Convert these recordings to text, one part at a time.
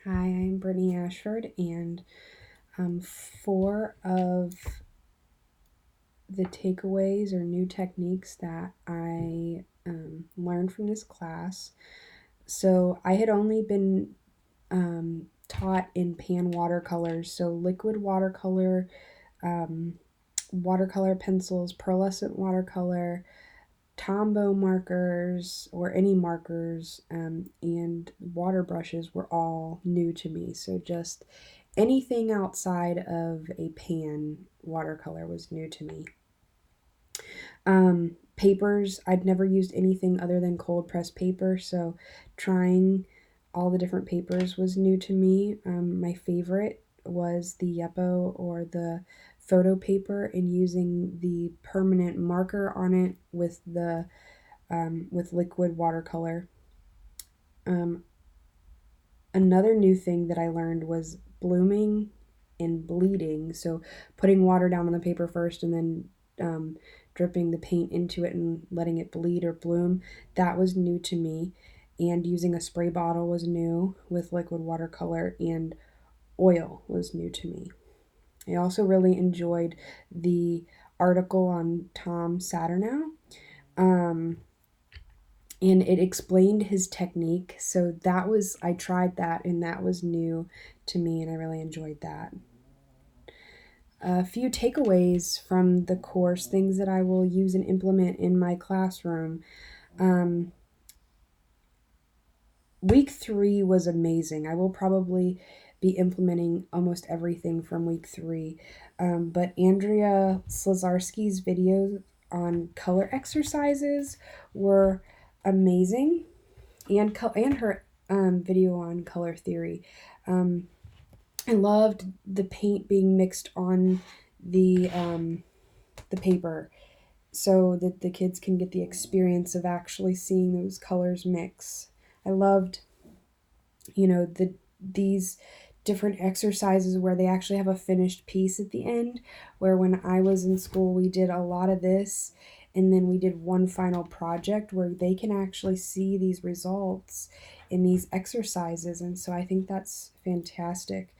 Hi, I'm Brittany Ashford, and 4 of the takeaways or new techniques that I learned from this class. So, I had only been taught in pan watercolors, so liquid watercolor, um, watercolor pencils, pearlescent watercolor, Tombow markers or any markers, and water brushes were all new to me. So just anything outside of a pan watercolor was new to me. Papers, I'd never used anything other than cold pressed paper, so trying all the different papers was new to me. My favorite was the Yeppo or the photo paper, and using the permanent marker on it with liquid watercolor. Um, Another new thing that I learned was blooming and bleeding. So putting water down on the paper first and then dripping the paint into it and letting it bleed or bloom. That was new to me. And using a spray bottle was new with liquid watercolor, and oil was new to me. I also really enjoyed the article on Tom Saturnow. Um, and it explained his technique. So I tried that, and that was new to me, and I really enjoyed that. A few takeaways from the course, things that I will use and implement in my classroom. Um, week 3 was amazing. I will probably be implementing almost everything from week 3. But Andrea Slazarski's videos on color exercises were amazing, and her video on color theory. Um, I loved the paint being mixed on the paper, so that the kids can get the experience of actually seeing those colors mix. I loved, these different exercises where they actually have a finished piece at the end, where when I was in school we did a lot of this, and then we did one final project where they can actually see these results in these exercises, and so I think that's fantastic.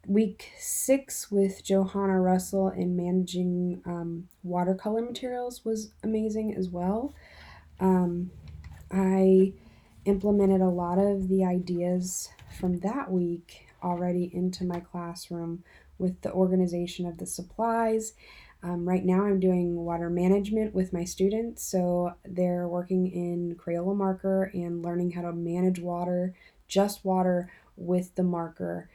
Week 6 with Johanna Russell in managing watercolor materials was amazing as well. I implemented a lot of the ideas from that week already into my classroom with the organization of the supplies. Right now, I'm doing water management with my students, so they're working in Crayola marker and learning how to manage water, just water, with the marker.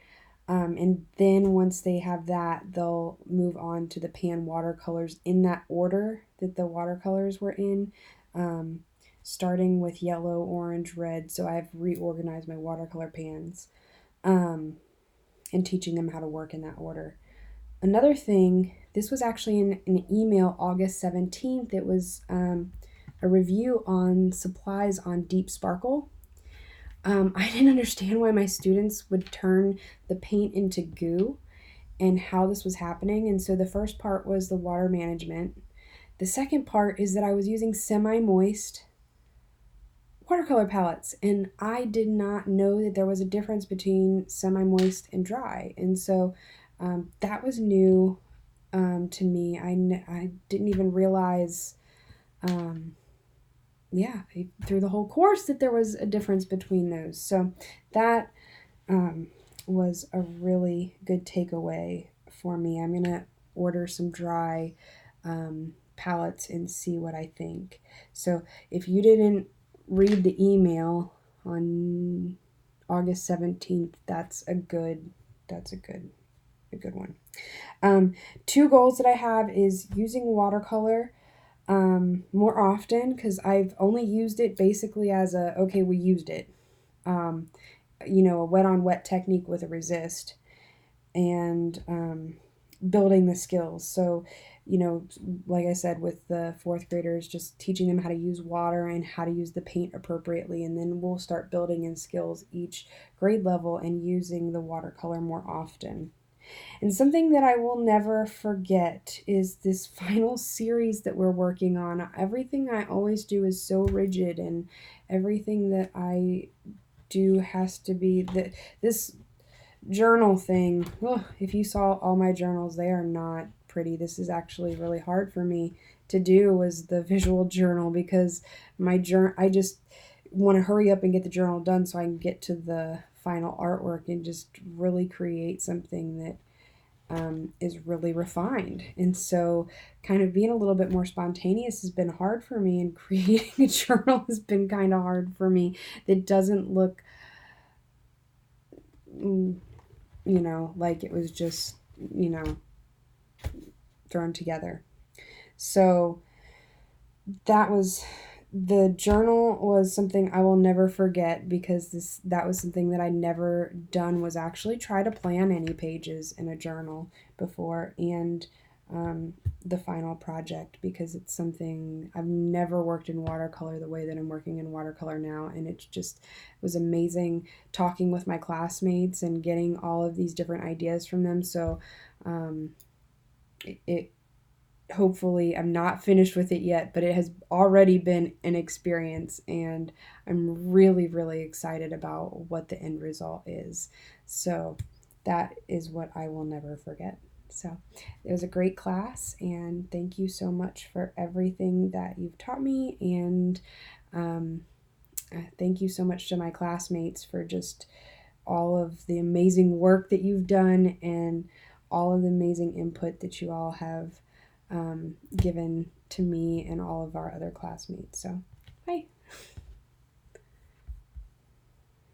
And then once they have that, they'll move on to the pan watercolors in that order that the watercolors were in. Um, Starting with yellow, orange, red. So I've reorganized my watercolor pans, and teaching them how to work in that order. Another thing, this was actually in an email August 17th. It was a review on supplies on Deep Sparkle. I didn't understand why my students would turn the paint into goo and how this was happening. And so the first part was the water management. The second part is that I was using semi moist watercolor palettes, and I did not know that there was a difference between semi-moist and dry, and so that was new to me. I didn't even realize, um, yeah, through the whole course, that there was a difference between those. So that um, was a really good takeaway for me. I'm gonna order some dry palettes and see what I think. So if you didn't read the email on August 17th, that's a good one. Two goals that I have is using watercolor more often, because I've only used it basically as a okay, we used it. Um, a wet on wet technique with a resist, and building the skills. So, like I said, with the fourth graders, just teaching them how to use water and how to use the paint appropriately. And then we'll start building in skills each grade level and using the watercolor more often. And something that I will never forget is this final series that we're working on. Everything I always do is so rigid, and everything that I do has to be this journal thing. Oh, if you saw all my journals, they are not pretty. This is actually really hard for me to do, was the visual journal, because I just want to hurry up and get the journal done so I can get to the final artwork and just really create something that is really refined. And so, kind of being a little bit more spontaneous has been hard for me, and creating a journal has been kind of hard for me that doesn't look, like it was just, thrown together. So, that was the journal was something I will never forget, because that was something that I'd never done, was actually try to plan any pages in a journal before, and the final project, because it's something I've never worked in watercolor the way that I'm working in watercolor now, and it just was amazing talking with my classmates and getting all of these different ideas from them. So it hopefully I'm not finished with it yet, but it has already been an experience, and I'm really, really excited about what the end result is. So that is what I will never forget. So it was a great class, and thank you so much for everything that you've taught me, and thank you so much to my classmates for just all of the amazing work that you've done, and all of the amazing input that you all have given to me and all of our other classmates. So